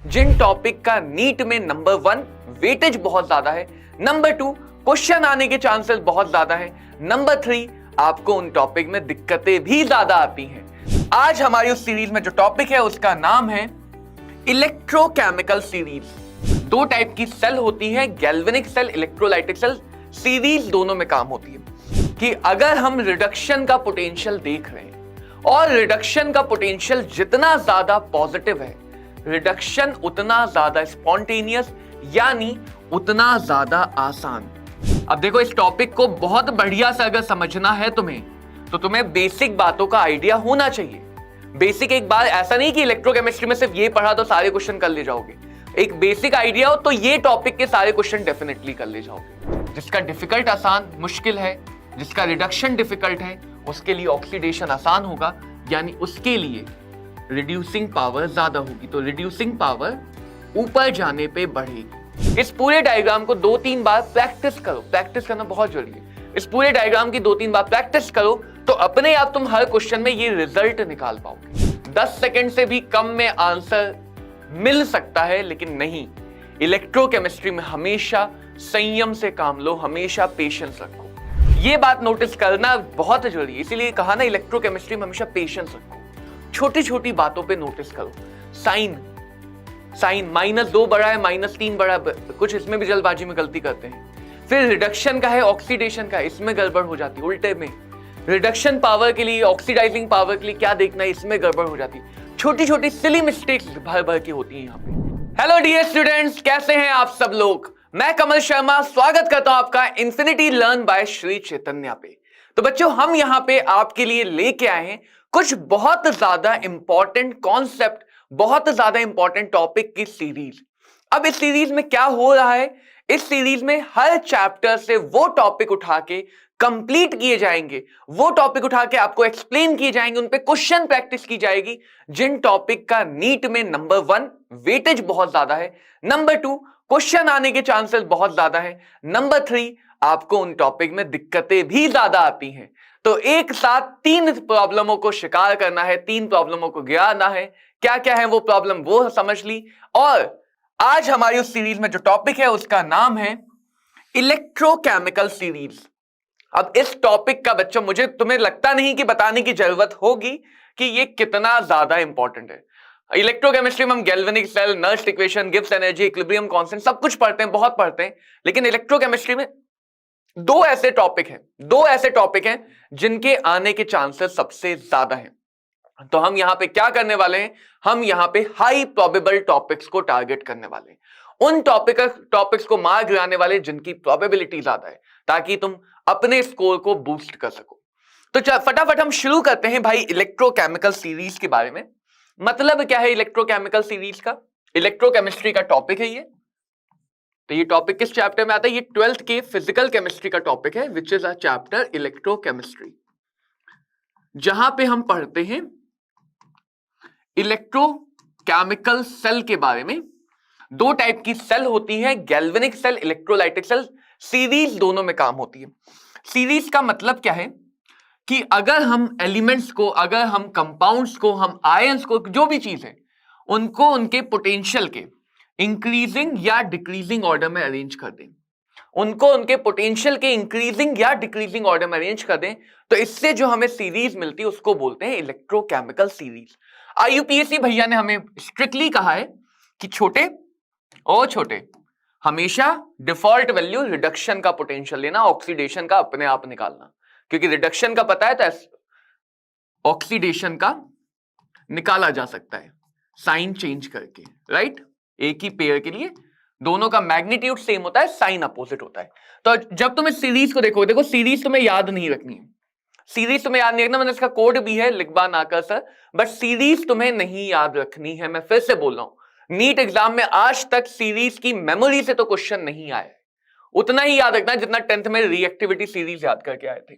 जिन topic का NEET में number 1 weightage बहुत ज्यादा है, नंबर 2 क्वेश्चन आने के चांसेस बहुत ज्यादा है, नंबर 3 आपको उन टॉपिक में दिक्कतें भी ज्यादा आती हैं। आज हमारी उस सीरीज में जो टॉपिक है उसका नाम है इलेक्ट्रोकेमिकल सीरीज। दो टाइप की सेल होती है, galvanic cell, electrolytic cell. Series दोनों में काम होती है कि अगर हम रिडक्शन का पोटेंशियल देख रहे हैं और रिडक्शन का पोटेंशियल जितना ज्यादा पॉजिटिव है, रिडक्शन उतना ज्यादा स्पॉन्टेनियस यानी उतना ज्यादा आसान। अब देखो, इस टॉपिक को बहुत बढ़िया से अगर समझना है तो तुम्हें बेसिक बातों का आइडिया होना चाहिए। बेसिक एक बार, ऐसा नहीं कि इलेक्ट्रोकेमिस्ट्री में सिर्फ ये पढ़ा तो सारे क्वेश्चन कर ले जाओगे। एक बेसिक आइडिया हो तो ये टॉपिक के सारे क्वेश्चन डेफिनेटली कर ले जाओगे। जिसका डिफिकल्ट आसान मुश्किल है, जिसका रिडक्शन डिफिकल्ट है उसके लिए ऑक्सीडेशन आसान होगा, यानी उसके लिए रिड्यूसिंग पावर ज्यादा होगी, तो रिड्यूसिंग पावर ऊपर जाने पे बढ़ेगी। इस पूरे डायग्राम को 2-3 बार प्रैक्टिस करो, प्रैक्टिस करना बहुत जरूरी है। इस पूरे डायग्राम की 2-3 बार प्रैक्टिस करो तो अपने आप तुम हर क्वेश्चन में ये रिजल्ट निकाल पाओगे। 10 सेकंड से भी कम में आंसर मिल सकता है, लेकिन नहीं, इलेक्ट्रोकेमिस्ट्री में हमेशा संयम से काम लो, हमेशा पेशेंस रखो। ये बात नोटिस करना बहुत जरूरी है, इसीलिए कहा ना इलेक्ट्रोकेमिस्ट्री में हमेशा पेशेंस रखो। छोटी छोटी बातों पे नोटिस करो। साइन -2 बड़ा है, -3 बड़ा है, कुछ इसमें भी जल्दबाजी में गलती करते हैं। फिर रिडक्शन का है, ऑक्सीडेशन का, इसमें गड़बड़ हो जाती है। उल्टे में रिडक्शन पावर के लिए, ऑक्सीडाइजिंग पावर के लिए क्या देखना है, इसमें गड़बड़ हो जाती है। छोटी छोटी सिली मिस्टेक्स भर भर की होती है यहाँ पे। हेलो डियर स्टूडेंट्स, कैसे हैं आप सब लोग? मैं कमल शर्मा स्वागत करता हूं आपका infinity learn by Shri Chaitanya पे। तो बच्चों, हम यहाँ पे आपके लिए लेके आए हैं कुछ बहुत ज्यादा इंपॉर्टेंट कॉन्सेप्ट, बहुत ज्यादा इंपॉर्टेंट टॉपिक की सीरीज। अब इस सीरीज में क्या हो रहा है, इस सीरीज में हर चैप्टर से वो टॉपिक उठा के कंप्लीट किए जाएंगे, वो टॉपिक उठा के आपको एक्सप्लेन किए जाएंगे, उन पे क्वेश्चन प्रैक्टिस की जाएगी। जिन टॉपिक का नीट में नंबर 1 वेटेज बहुत ज्यादा है, नंबर 2 क्वेश्चन आने के चांसेस बहुत ज्यादा है, नंबर 3 आपको उन टॉपिक में दिक्कतें भी ज्यादा आती हैं। तो एक साथ 3 प्रॉब्लमों को शिकार करना है, 3 प्रॉब्लमों को गिराना है। क्या क्या है वो प्रॉब्लम, वो समझ ली। और आज हमारी उस सीरीज में जो टॉपिक है उसका नाम है इलेक्ट्रोकेमिकल सीरीज। अब इस टॉपिक का बच्चों, मुझे तुम्हें लगता नहीं कि बताने की जरूरत होगी कि ये कितना ज्यादा इंपॉर्टेंट है। इलेक्ट्रोकेमिस्ट्री में हम galvanic cell, Nernst equation, Gibbs energy, equilibrium constant सब कुछ पढ़ते हैं, बहुत पढ़ते हैं। लेकिन इलेक्ट्रोकेमिस्ट्री में दो ऐसे टॉपिक हैं जिनके आने के चांसेस सबसे ज्यादा हैं। तो हम यहां पे क्या करने वाले हैं, हम यहां पे हाई प्रोबेबल टॉपिक्स को टारगेट करने वाले हैं। उन टॉपिक्स को मार्क गिराने वाले जिनकी प्रोबेबिलिटी ज्यादा है, ताकि तुम अपने स्कोर को बूस्ट कर सको। तो फटाफट हम शुरू करते हैं भाई इलेक्ट्रोकेमिकल सीरीज के बारे में। मतलब क्या है इलेक्ट्रोकेमिकल सीरीज का? इलेक्ट्रोकेमिस्ट्री का टॉपिक है ये। तो ये टॉपिक किस चैप्टर में आता है? ये 12th के फिजिकल केमिस्ट्री का टॉपिक है, which is a chapter electrochemistry, जहां पे हम पढ़ते हैं इलेक्ट्रोकेमिकल सेल के बारे में। दो टाइप की सेल होती है, galvanic cell, electrolytic cell. Series दोनों में काम होती है। सीरीज का मतलब क्या है कि अगर हम एलिमेंट्स को, अगर हम कंपाउंड्स को, हम आयंस को, जो भी चीज है उनको उनके पोटेंशियल के इंक्रीजिंग या डिक्रीजिंग ऑर्डर में अरेंज कर दें, उनको उनके पोटेंशियल के इंक्रीजिंग या डिक्रीजिंग ऑर्डर में अरेंज कर दें, तो इससे जो हमें सीरीज मिलती है उसको बोलते हैं इलेक्ट्रोकेमिकल सीरीज। आईयूपीएससी भैया ने हमें स्ट्रिक्टली कहा है कि छोटे हमेशा डिफॉल्ट वैल्यू रिडक्शन का पोटेंशियल लेना, ऑक्सीडेशन का अपने आप निकालना, क्योंकि रिडक्शन का पता है तो ऑक्सीडेशन का निकाला जा सकता है साइन चेंज करके, राइट। एक ही पेयर के लिए दोनों का मैग्नीट्यूड सेम होता है, साइन अपोजिट होता है। तो जब तुम इस सीरीज को देखो सीरीज तुम्हें याद नहीं रखनी है, सीरीज तुम्हें याद नहीं रखना, मैंने इसका कोड भी है, लिखवा ना कर सर, बट सीरीज तुम्हें नहीं याद रखनी है। मैं फिर से बोल रहा हूं, नीट एग्जाम में आज तक सीरीज की मेमोरी से तो क्वेश्चन नहीं आया, उतना ही याद रखना जितना 10th में रिएक्टिविटी सीरीज याद करके आए थे।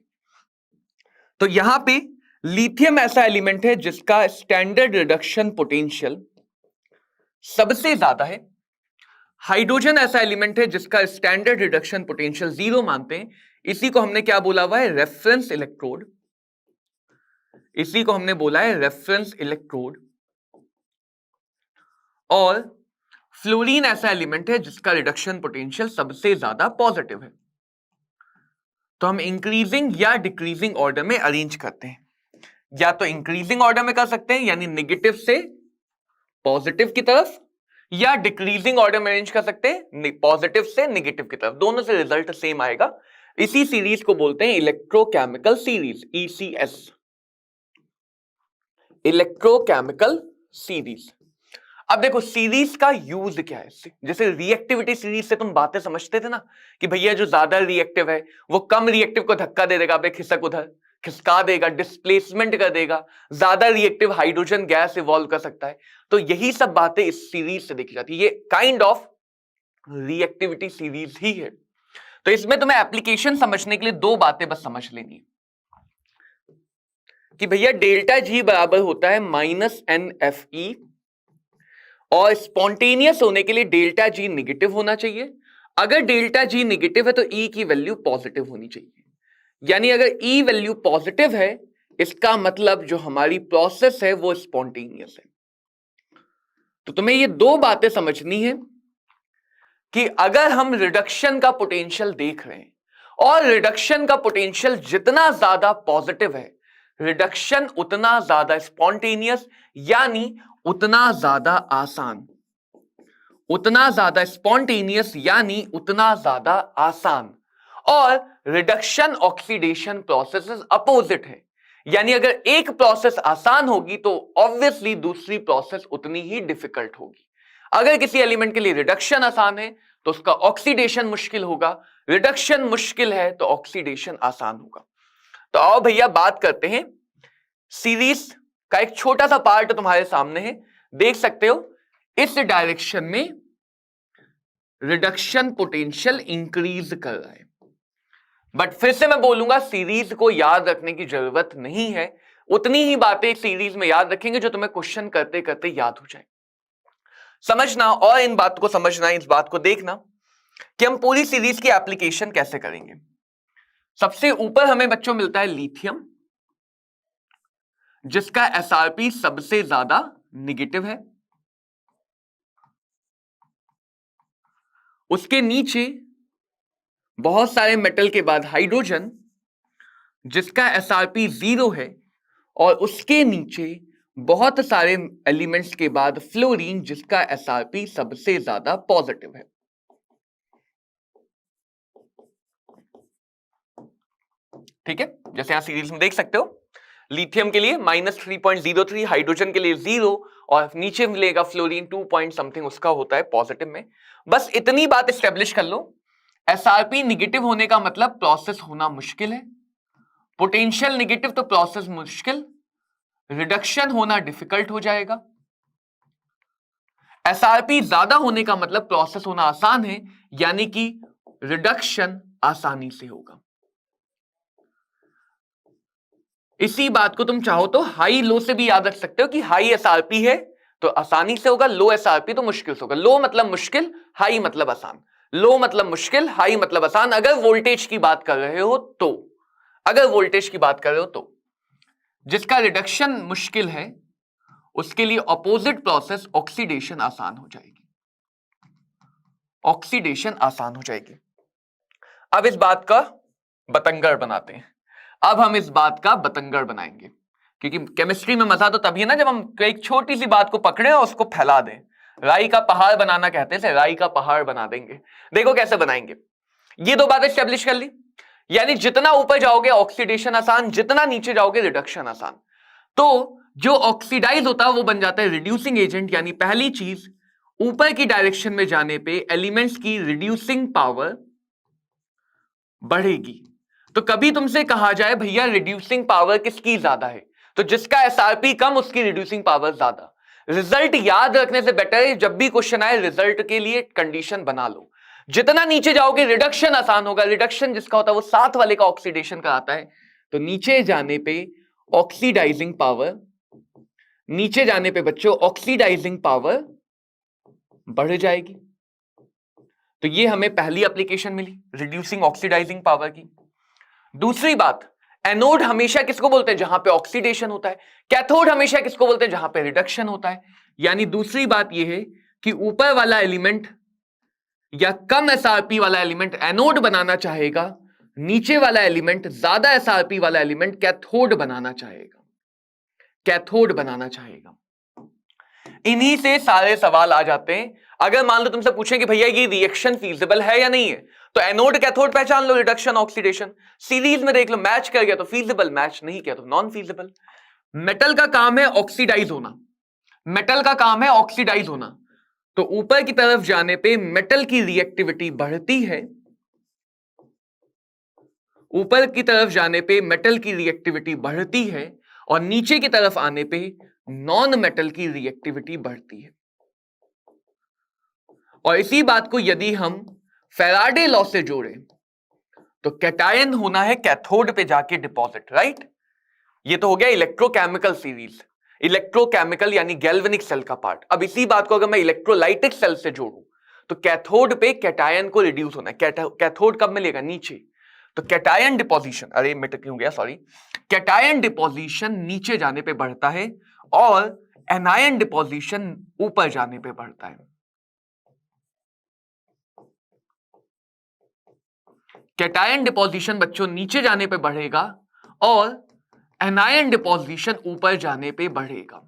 तो यहां पे लिथियम ऐसा एलिमेंट है जिसका स्टैंडर्ड रिडक्शन पोटेंशियल सबसे ज्यादा है। हाइड्रोजन ऐसा एलिमेंट है जिसका स्टैंडर्ड रिडक्शन पोटेंशियल 0 मानते हैं। इसी को हमने क्या बोला हुआ है? Reference electrode. इसी को हमने बोला है रेफरेंस इलेक्ट्रोड। और फ्लोरीन ऐसा एलिमेंट है जिसका रिडक्शन पोटेंशियल सबसे ज्यादा पॉजिटिव है। तो हम इंक्रीजिंग या डिक्रीजिंग ऑर्डर में अरेंज करते हैं, या तो इंक्रीजिंग ऑर्डर में कर सकते हैं यानी निगेटिव से पॉजिटिव की तरफ, या डिक्रीजिंग ऑर्डर में अरेंज कर सकते हैं पॉजिटिव से निगेटिव की तरफ। दोनों से रिजल्ट सेम आएगा। इसी सीरीज को बोलते हैं electrochemical series, ECS, electrochemical series. अब देखो सीरीज का यूज क्या है, जैसे रिएक्टिविटी सीरीज से तुम बातें समझते थे ना कि भैया जो ज्यादा रिएक्टिव है वो कम रिएक्टिव को धक्का दे देगा, खिसक उधर खिसका देगा, डिस्प्लेसमेंट कर देगा, ज्यादा रिएक्टिव हाइड्रोजन गैस इवॉल्व कर सकता है। तो यही सब बातें इस सीरीज से देखी जाती है। ये काइंड ऑफ रिएक्टिविटी सीरीज ही है। तो इसमें तुम्हें एप्लीकेशन समझने के लिए दो बातें बस समझ लेनी है कि भैया डेल्टा जी बराबर होता है -NFE, और स्पॉन्टेनियस होने के लिए डेल्टा जी निगेटिव होना चाहिए। अगर डेल्टा जी निगेटिव है तो ई की वैल्यू पॉजिटिव होनी चाहिए। यानी अगर ई वैल्यू पॉजिटिव है इसका मतलब जो हमारी प्रोसेस है वो स्पॉन्टेनियस है। तो तुम्हें ये दो बातें समझनी है कि अगर हम रिडक्शन का पोटेंशियल देख रहे हैं और रिडक्शन का पोटेंशियल जितना ज्यादा पॉजिटिव है, रिडक्शन उतना ज्यादा स्पॉन्टेनियस यानी उतना ज्यादा आसान, उतना ज्यादा स्पॉन्टेनियस यानी उतना ज्यादा आसान, और रिडक्शन ऑक्सीडेशन प्रोसेसेस अपोजिट है। यानी अगर एक प्रोसेस आसान होगी तो ऑब्वियसली दूसरी प्रोसेस उतनी ही डिफिकल्ट होगी। अगर किसी एलिमेंट के लिए रिडक्शन आसान है तो उसका ऑक्सीडेशन मुश्किल होगा, रिडक्शन मुश्किल है तो ऑक्सीडेशन आसान होगा। तो आओ भैया बात करते हैं सीरीज का। एक छोटा सा पार्ट तुम्हारे सामने है, देख सकते हो इस डायरेक्शन में रिडक्शन पोटेंशियल इंक्रीज कर रहा है। बट फिर से मैं बोलूंगा सीरीज को याद रखने की जरूरत नहीं है, उतनी ही बातें सीरीज में याद रखेंगे जो तुम्हें क्वेश्चन करते करते याद हो जाए। समझना और इन बात को समझना, इस बात को देखना कि हम पूरी सीरीज की एप्लीकेशन कैसे करेंगे। सबसे ऊपर हमें बच्चों मिलता है लिथियम जिसका SRP सबसे ज्यादा निगेटिव है। उसके नीचे बहुत सारे मेटल के बाद हाइड्रोजन जिसका SRP 0 है, और उसके नीचे बहुत सारे एलिमेंट्स के बाद फ्लोरीन जिसका SRP सबसे ज्यादा पॉजिटिव है। ठीक है, जैसे यहां सीरीज में देख सकते हो लिथियम के लिए -3.03, हाइड्रोजन के लिए 0, और नीचे मिलेगा फ्लोरीन 2 पॉइंट समथिंग उसका होता है पॉजिटिव में। बस इतनी बात एस्टेब्लिश कर लो, SRP निगेटिव होने का मतलब प्रोसेस होना मुश्किल है, पोटेंशियल निगेटिव तो प्रोसेस मुश्किल, रिडक्शन होना डिफिकल्ट हो जाएगा। SRP ज्यादा होने का मतलब प्रोसेस होना आसान है, यानी कि रिडक्शन आसानी से होगा। इसी बात को तुम चाहो तो हाई लो से भी याद रख सकते हो कि हाई SRP है तो आसानी से होगा, लो SRP तो मुश्किल से होगा। लो मतलब मुश्किल, हाई मतलब आसान। लो मतलब मुश्किल, हाई मतलब आसान, अगर वोल्टेज की बात कर रहे हो तो। अगर वोल्टेज की बात कर रहे हो तो जिसका रिडक्शन मुश्किल है उसके लिए ऑपोजिट प्रोसेस ऑक्सीडेशन आसान हो जाएगी, ऑक्सीडेशन आसान हो जाएगी। अब इस बात का बतंगड़ बनाते हैं। अब हम इस बात का बतंगड़ बनाएंगे, क्योंकि केमिस्ट्री में मजा तो तभी है ना जब हम एक छोटी सी बात को पकड़े और उसको फैला दें। राई का पहाड़ बनाना कहते हैं, राई का पहाड़ बना देंगे। देखो कैसे बनाएंगे। ये दो बातें एस्टेब्लिश कर ली, यानी जितना ऊपर जाओगे ऑक्सीडेशन आसान, जितना नीचे जाओगे रिडक्शन आसान। तो जो ऑक्सीडाइज होता है वो बन जाता है रिड्यूसिंग एजेंट। यानी पहली चीज, ऊपर की डायरेक्शन में जाने पे एलिमेंट्स की रिड्यूसिंग पावर बढ़ेगी। तो कभी तुमसे कहा जाए भैया रिड्यूसिंग पावर किसकी ज्यादा है, तो जिसका SRP कम उसकी रिड्यूसिंग पावर ज्यादा। रिजल्ट याद रखने से बेटर है जब भी क्वेश्चन आए रिजल्ट के लिए कंडीशन बना लो। जितना नीचे जाओगे रिडक्शन आसान होगा, रिडक्शन जिसका होता है वो साथ वाले का ऑक्सीडेशन कराता है। तो नीचे जाने पे ऑक्सीडाइजिंग पावर, नीचे जाने पे बच्चों ऑक्सीडाइजिंग पावर बढ़ जाएगी। तो ये हमें पहली एप्लीकेशन मिली रिड्यूसिंग ऑक्सीडाइजिंग पावर की। दूसरी बात, एनोड हमेशा किसको बोलते हैं जहां पे ऑक्सीडेशन होता है, कैथोड हमेशा किसको बोलते हैं जहां पे रिडक्शन होता है। यानी दूसरी बात यह है कि ऊपर वाला एलिमेंट या कम एसआरपी वाला एलिमेंट एनोड बनाना चाहेगा, नीचे वाला एलिमेंट ज्यादा एसआरपी वाला एलिमेंट कैथोड बनाना चाहेगा, कैथोड बनाना चाहेगा। इन्हीं से सारे सवाल आ जाते हैं। अगर मान लो तुमसे पूछें कि भैया ये रिएक्शन फीजिबल है या नहीं है, तो एनोड कैथोड पहचान लो, रिडक्शन ऑक्सीडेशन, सीरीज में देख लो, मैच कर गया तो फीजिबल, मैच नहीं किया तो नॉन फीजिबल। मेटल का काम है ऑक्सीडाइज होना, मेटल का काम है ऑक्सीडाइज होना, तो ऊपर की तरफ जाने पे मेटल की रिएक्टिविटी बढ़ती है, ऊपर की तरफ जाने पे मेटल की रिएक्टिविटी बढ़ती है, और नीचे की तरफ आने पे नॉन मेटल की रिएक्टिविटी बढ़ती है। और इसी बात को यदि हम फैराडे लॉ से जोड़ें तो कैटायन होना है कैथोड पे जाके डिपॉजिट, राइट। ये तो हो गया इलेक्ट्रोकेमिकल सीरीज, इलेक्ट्रोकेमिकल यानी गैल्वेनिक सेल का पार्ट। अब इसी बात को अगर मैं इलेक्ट्रोलाइटिक सेल से जोड़ूं तो कैथोड पे कैटायन को रिड्यूस होना है। कैथोड कब मिलेगा? नीचे। तो कैटायन डिपोजिशन, अरे मिट क्यों गया, सॉरी, कैटायन डिपोजिशन नीचे जाने पे बढ़ता है और एनायन डिपोजिशन ऊपर जाने पे बढ़ता है। कैटायन डिपोजिशन बच्चों नीचे जाने पे बढ़ेगा और एनायन डिपोजिशन ऊपर जाने पे बढ़ेगा।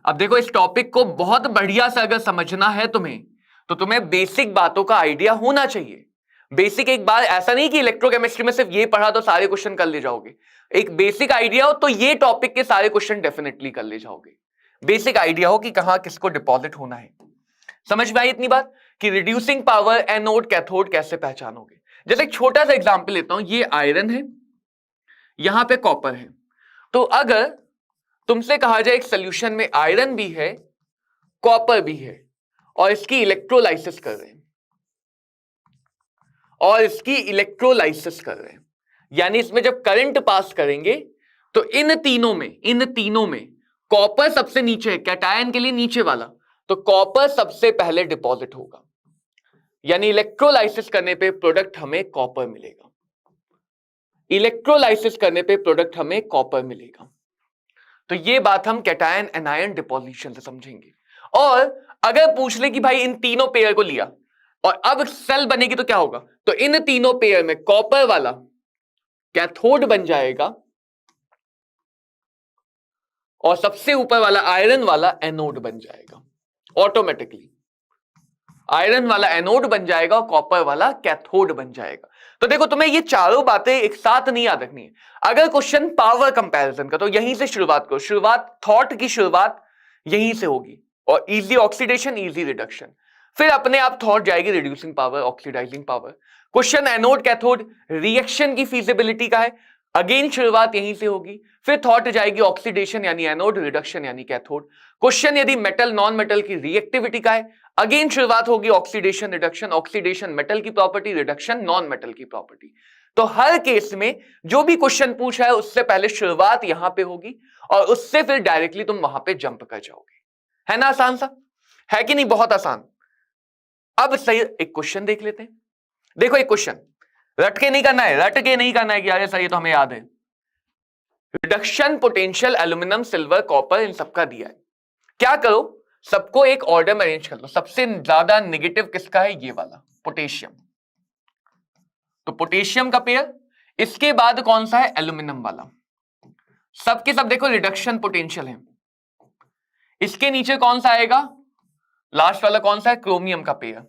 अब देखो, इस टॉपिक को बहुत बढ़िया से अगर समझना है तुम्हें, तो तुम्हें बेसिक बातों का आइडिया होना चाहिए। बेसिक एक बार, ऐसा नहीं कि इलेक्ट्रोकेमिस्ट्री में सिर्फ ये पढ़ा तो सारे क्वेश्चन कर ले जाओगे। एक बेसिक आइडिया हो तो ये टॉपिक के सारे क्वेश्चन डेफिनेटली कर ले जाओगे। बेसिक आइडिया हो कि कहां किसको डिपॉजिट होना है। समझ में आई इतनी बात कि रिड्यूसिंग पावर, एनोड, कैथोड कैसे पहचानोगे। जैसे एक छोटा सा एग्जांपल लेता हूं, ये आयरन है, यहां पे कॉपर है। तो अगर तुमसे कहा जाए एक सोल्यूशन में आयरन भी है, कॉपर भी है, और इसकी इलेक्ट्रोलाइसिस कर रहे हैं, और इसकी इलेक्ट्रोलाइसिस कर रहे हैं, यानी इसमें जब करंट पास करेंगे तो इन तीनों में कॉपर सबसे नीचे है, कैटायन के लिए नीचे वाला, तो कॉपर सबसे पहले डिपॉजिट होगा, यानी इलेक्ट्रोलाइसिस करने पे प्रोडक्ट हमें कॉपर मिलेगा। इलेक्ट्रोलाइसिस करने पे प्रोडक्ट हमें कॉपर मिलेगा। तो ये बात हम कैटायन एनायन डिपोजिशन से समझेंगे। और अगर पूछ ले कि भाई इन तीनों पेयर को लिया और अब सेल बनेगी तो क्या होगा, तो इन तीनों पेयर में कॉपर वाला कैथोड बन जाएगा और सबसे ऊपर वाला आयरन वाला एनोड बन जाएगा। ऑटोमेटिकली आयरन वाला एनोड बन जाएगा और कॉपर वाला कैथोड बन जाएगा। तो देखो, तुम्हें ये चारों बातें एक साथ नहीं याद रखनी है। अगर क्वेश्चन पावर कंपैरिजन का, तो यहीं से शुरुआत करो, थॉट की शुरुआत यहीं से होगी, और इजी ऑक्सीडेशन, इजी रिडक्शन, फिर अपने आप थॉट जाएगी reducing power, oxidizing power. Question anode cathode reaction की फीजिबिलिटी का है, अगेन शुरुआत यहीं से होगी, फिर थॉट जाएगी ऑक्सीडेशन यानी एनोड, रिडक्शन यानी कैथोड। क्वेश्चन यदि मेटल नॉन मेटल की रिएक्टिविटी का है, अगेन शुरुआत होगी ऑक्सीडेशन रिडक्शन, ऑक्सीडेशन मेटल की प्रॉपर्टी, रिडक्शन नॉन मेटल की प्रॉपर्टी। तो हर केस में जो भी क्वेश्चन पूछा है उससे पहले शुरुआत यहां पे होगी और उससे फिर डायरेक्टली तुम वहां पे जंप कर जाओगे। है ना आसान सा? है कि नहीं? बहुत आसान। अब सही एक क्वेश्चन देख लेते हैं। देखो, एक क्वेश्चन रट के नहीं करना है, रट के नहीं करना है कि यार सही तो हमें याद है। Reduction potential aluminium, silver, copper, इन सबका दिया है। क्या करो, सबको एक ऑर्डर में अरेंज कर लो। सबसे ज्यादा नेगेटिव किसका है? ये वाला पोटेशियम। तो पोटेशियम का पेयर, इसके बाद कौन सा है? एल्यूमिनियम वाला। सबके सब देखो रिडक्शन पोटेंशियल है। इसके नीचे कौन सा आएगा? लास्ट वाला कौन सा है? क्रोमियम का पेयर।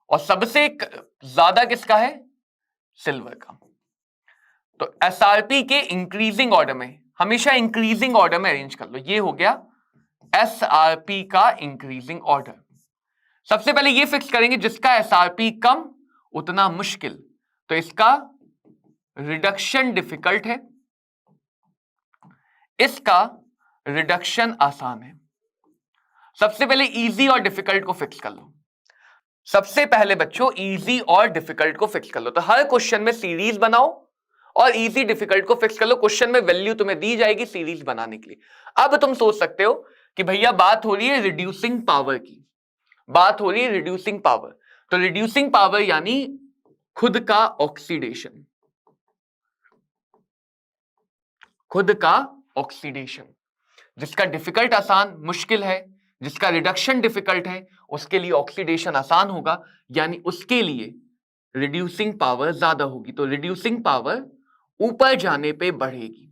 और सबसे ज्यादा किसका है? सिल्वर का। तो एसआरपी के इंक्रीजिंग ऑर्डर में, हमेशा इंक्रीजिंग ऑर्डर में अरेंज कर लो। ये हो गया एसआरपी का इंक्रीजिंग ऑर्डर। सबसे पहले ये फिक्स करेंगे जिसका एसआरपी कम उतना मुश्किल, तो इसका रिडक्शन डिफिकल्ट है, इसका रिडक्शन आसान है। सबसे पहले इजी और डिफिकल्ट को फिक्स कर लो। सबसे पहले बच्चों इजी और डिफिकल्ट को फिक्स कर लो। तो हर क्वेश्चन में सीरीज बनाओ और इजी डिफिकल्ट को फिक्स कर लो। क्वेश्चन में वैल्यू तुम्हें दी जाएगी सीरीज बनाने के लिए। अब तुम सोच सकते हो कि भैया बात हो रही है रिड्यूसिंग पावर की, बात हो रही है रिड्यूसिंग पावर। तो रिड्यूसिंग पावर यानी खुद का ऑक्सीडेशन, खुद का ऑक्सीडेशन, जिसका डिफिकल्ट आसान, मुश्किल है, जिसका रिडक्शन डिफिकल्ट है उसके लिए ऑक्सीडेशन आसान होगा, यानी उसके लिए रिड्यूसिंग पावर ज्यादा होगी। तो रिड्यूसिंग पावर ऊपर जाने पे बढ़ेगी,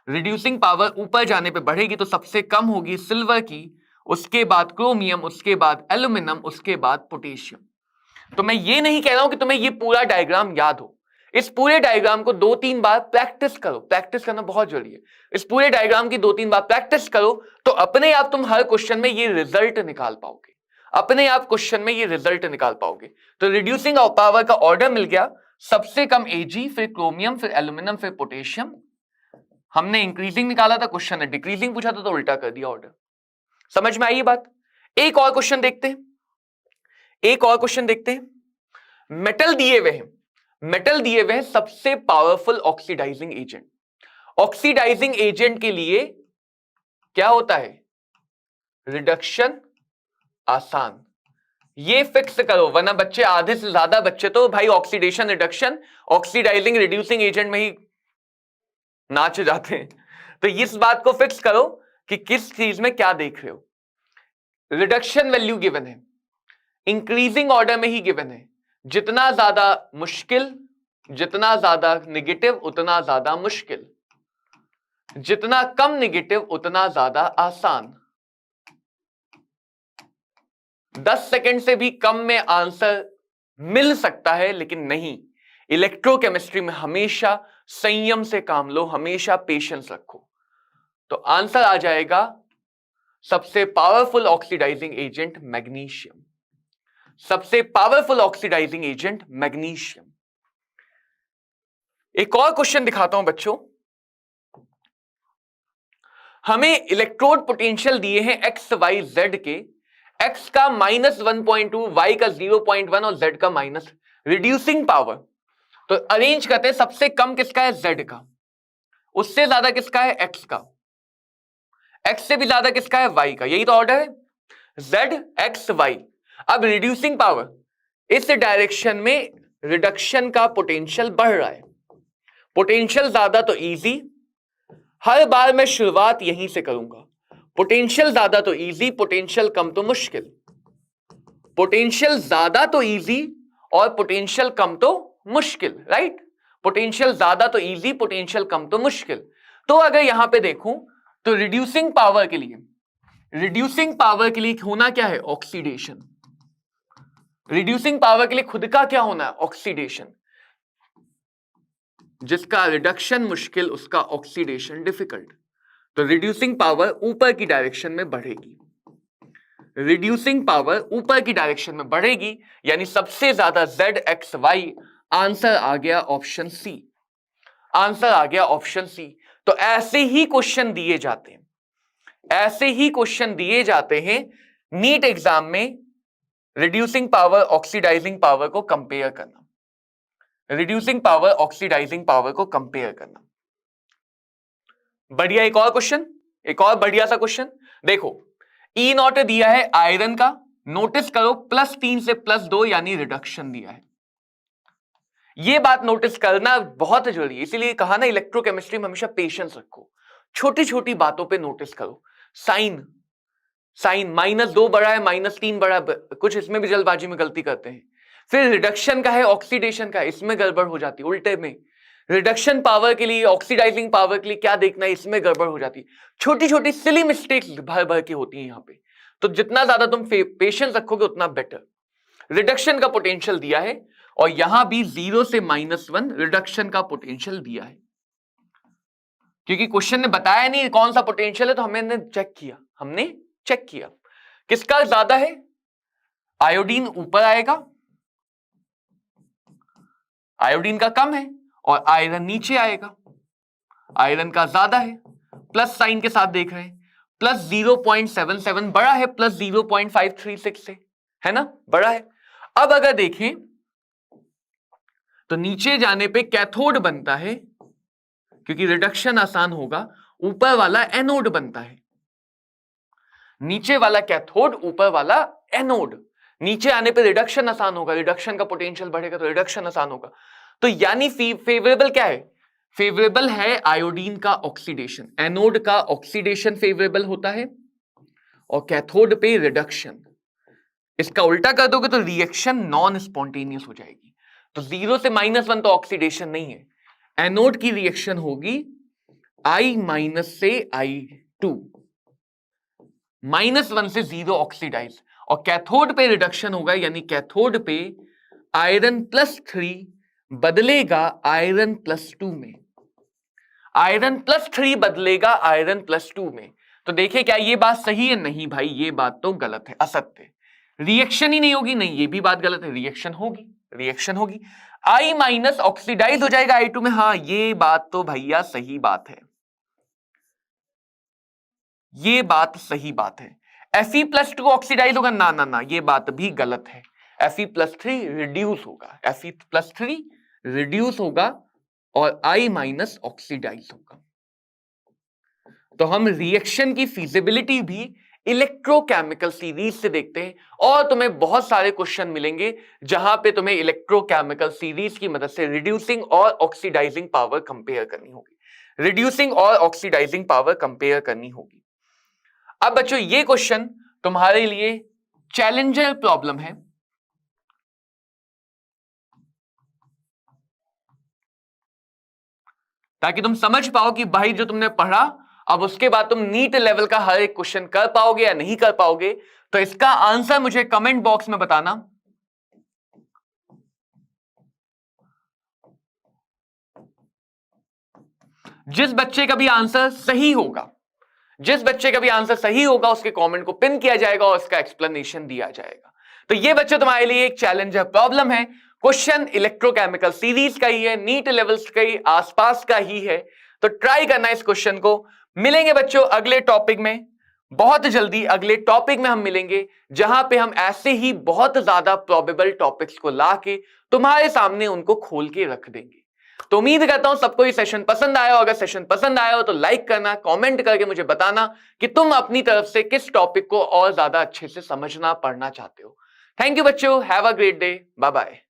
रिड्यूसिंग पावर ऊपर जाने पे बढ़ेगी, तो सबसे कम होगी सिल्वर की, उसके बाद क्रोमियम, उसके बाद एल्यूमिनियम, उसके बाद पोटेशियम। तो मैं ये नहीं कह रहा हूं कि तुम्हें ये पूरा डायग्राम याद हो, इस पूरे डायग्राम को 2-3 बार प्रैक्टिस करो, प्रैक्टिस करना बहुत जरूरी है। इस पूरे डायग्राम की 2-3 बार प्रैक्टिस करो तो अपने आप तुम हर क्वेश्चन में ये रिजल्ट निकाल पाओगे, अपने आप क्वेश्चन में ये रिजल्ट निकाल पाओगे। तो रिड्यूसिंग पावर का ऑर्डर मिल गया, सबसे कम Ag, फिर क्रोमियम, फिर एल्यूमिनियम, फिर पोटेशियम। हमने इंक्रीजिंग निकाला था, क्वेश्चन ने डिक्रीजिंग पूछा था तो उल्टा कर दिया ऑर्डर। समझ में आई ये बात? एक और क्वेश्चन देखते हैं, एक और क्वेश्चन देखते हैं। मेटल दिए हुए हैं, मेटल दिए हुए हैं सबसे powerful oxidizing agent. Oxidizing agent के लिए क्या होता है? रिडक्शन आसान। ये फिक्स करो, वरना बच्चे, आधे से ज्यादा बच्चे तो भाई oxidation reduction oxidizing reducing agent में ही नाच जाते हैं। तो इस बात को फिक्स करो कि किस चीज में क्या देख रहे हो। रिडक्शन वैल्यू गिवन है, इंक्रीजिंग ऑर्डर में ही गिवन है, जितना ज्यादा मुश्किल, जितना ज्यादा निगेटिव उतना ज्यादा मुश्किल, जितना कम निगेटिव उतना ज्यादा आसान। 10 सेकंड से भी कम में आंसर मिल सकता है, लेकिन नहीं, इलेक्ट्रोकेमिस्ट्री में हमेशा संयम से काम लो, हमेशा पेशेंस रखो। तो आंसर आ जाएगा सबसे पावरफुल ऑक्सीडाइजिंग एजेंट मैग्नीशियम, सबसे पावरफुल ऑक्सीडाइजिंग एजेंट मैग्नीशियम। एक और क्वेश्चन दिखाता हूं बच्चों। हमें इलेक्ट्रोड पोटेंशियल दिए हैं एक्स वाई जेड के, एक्स का -1.2, वाई का 0.1 और जेड का माइनस। रिड्यूसिंग पावर तो अरेंज करते हैं, सबसे कम किसका है? जेड का, उससे ज्यादा किसका है? एक्स का, एक्स से भी ज्यादा किसका है? वाई का। यही तो ऑर्डर है, जेड एक्स वाई। अब रिड्यूसिंग पावर, इस डायरेक्शन में रिडक्शन का पोटेंशियल बढ़ रहा है, पोटेंशियल ज्यादा तो इजी, हर बार मैं शुरुआत यहीं से करूंगा। पोटेंशियल ज्यादा तो इजी, पोटेंशियल कम तो मुश्किल, पोटेंशियल ज्यादा तो इजी और पोटेंशियल कम तो मुश्किल, राइट? पोटेंशियल ज्यादा तो इजी, पोटेंशियल कम तो मुश्किल। तो अगर यहां पे देखूं तो रिड्यूसिंग पावर के लिए, रिड्यूसिंग पावर के लिए होना क्या है? ऑक्सीडेशन। रिड्यूसिंग पावर के लिए खुद का क्या होना है? ऑक्सीडेशन। जिसका रिडक्शन मुश्किल उसका ऑक्सीडेशन डिफिकल्ट। तो रिड्यूसिंग पावर ऊपर की डायरेक्शन में बढ़ेगी, रिड्यूसिंग पावर ऊपर की डायरेक्शन में बढ़ेगी, यानी सबसे ज्यादा जेड एक्स वाई। आंसर आ गया ऑप्शन सी, आंसर आ गया ऑप्शन सी। तो ऐसे ही क्वेश्चन दिए जाते हैं, ऐसे ही क्वेश्चन दिए जाते हैं नीट एग्जाम में। रिड्यूसिंग पावर ऑक्सीडाइजिंग पावर को कंपेयर करना, रिड्यूसिंग पावर ऑक्सीडाइजिंग पावर को कंपेयर करना। बढ़िया, एक और क्वेश्चन, एक और बढ़िया सा क्वेश्चन देखो। ई नॉट दिया है आयरन का, नोटिस करो +3 से +2 यानी रिडक्शन दिया है। यह बात नोटिस करना बहुत जरूरी है, इसीलिए कहा ना इलेक्ट्रोकेमिस्ट्री में हमेशा पेशेंस रखो, छोटी छोटी बातों पे नोटिस करो। साइन, साइन -2 बड़ा है, -3 बड़ा, कुछ इसमें भी जल्दबाजी में गलती करते हैं। फिर रिडक्शन का है, ऑक्सीडेशन का है, इसमें गड़बड़ हो जाती है। उल्टे में रिडक्शन पावर के लिए, ऑक्सीडाइजिंग पावर के लिए क्या देखना है, इसमें गड़बड़ हो जाती है। छोटी छोटी सिली मिस्टेक्स भर भर के होती हैं यहां पे। तो जितना ज्यादा तुम पेशेंस रखोगे उतना बेटर। रिडक्शन का पोटेंशियल दिया है और यहां भी 0 से -1 रिडक्शन का पोटेंशियल दिया है, क्योंकि क्वेश्चन ने बताया नहीं कौन सा पोटेंशियल है, तो हमने चेक किया, हमने चेक किया किसका ज्यादा है। आयोडीन ऊपर आएगा, आयोडीन का कम है, और आयरन नीचे आएगा, आयरन का ज्यादा है। प्लस साइन के साथ देख रहे हैं, +0.77 बड़ा है, +0.536 से, है ना, बड़ा है। अब अगर देखें तो नीचे जाने पे कैथोड बनता है, क्योंकि रिडक्शन आसान होगा, ऊपर वाला एनोड बनता है। नीचे वाला कैथोड, ऊपर वाला एनोड। नीचे आने पे रिडक्शन आसान होगा, रिडक्शन का पोटेंशियल बढ़ेगा तो रिडक्शन आसान होगा। तो यानी फेवरेबल क्या है? फेवरेबल है आयोडीन का ऑक्सीडेशन, एनोड का ऑक्सीडेशन फेवरेबल होता है और कैथोड पे रिडक्शन। इसका उल्टा कर दोगे तो रिएक्शन नॉन स्पॉन्टेनियस हो जाएगी। तो 0 से -1 तो ऑक्सीडेशन नहीं है। एनोड की रिएक्शन होगी I- से I2, -1 से 0 ऑक्सीडाइज, और कैथोड पे रिडक्शन होगा, यानी कैथोड पे आयरन +3 बदलेगा आयरन +2 में। आयरन +3 बदलेगा आयरन +2 में। तो देखिए क्या ये बात सही है? नहीं भाई, ये बात तो गलत है, असत्य। रिएक्शन ही नहीं होगी, नहीं ये भी बात गलत है, रिएक्शन होगी, रिएक्शन होगी। I- ऑक्सीडाइज हो जाएगा I2 में, हाँ ये बात तो भैया सही बात है, ये बात सही बात है। Fe+2 ऑक्सीडाइज होगा, ना ना ना, ये बात भी गलत है। Fe+3 रिड्यूस होगा, Fe+3 रिड्यूस होगा और I- ऑक्सीडाइज होगा। तो हम रिएक्शन की फिजिबिलिटी भी इलेक्ट्रोकेमिकल सीरीज से देखते हैं, और तुम्हें बहुत सारे क्वेश्चन मिलेंगे जहां पे तुम्हें इलेक्ट्रोकेमिकल सीरीज की मदद से रिड्यूसिंग और ऑक्सीडाइजिंग पावर कंपेयर करनी होगी, रिड्यूसिंग और ऑक्सीडाइजिंग पावर कंपेयर करनी होगी। अब बच्चों ये क्वेश्चन तुम्हारे लिए चैलेंजर प्रॉब्लम है, ताकि तुम समझ पाओ कि भाई जो तुमने पढ़ा अब उसके बाद तुम नीट लेवल का हर एक क्वेश्चन कर पाओगे या नहीं कर पाओगे। तो इसका आंसर मुझे कमेंट बॉक्स में बताना। जिस बच्चे का भी आंसर सही होगा, जिस बच्चे का भी आंसर सही होगा उसके कमेंट को पिन किया जाएगा और इसका एक्सप्लेनेशन दिया जाएगा। तो ये बच्चे तुम्हारे लिए एक चैलेंजर प्रॉब्लम है, क्वेश्चन इलेक्ट्रोकेमिकल सीरीज का ही है, नीट लेवल्स के ही आसपास का ही है। तो ट्राई करना इस क्वेश्चन को। मिलेंगे बच्चों अगले टॉपिक में, बहुत जल्दी अगले टॉपिक में हम मिलेंगे, जहां पे हम ऐसे ही बहुत ज्यादा प्रोबेबल टॉपिक्स को लाके तुम्हारे सामने उनको खोल के रख देंगे। तो उम्मीद करता हूं सबको ये सेशन पसंद आया हो। अगर सेशन पसंद आया हो तो लाइक करना, कमेंट करके मुझे बताना कि तुम अपनी तरफ से किस टॉपिक को और ज्यादा अच्छे से समझना पढ़ना चाहते हो। थैंक यू बच्चों, have a great day, bye bye.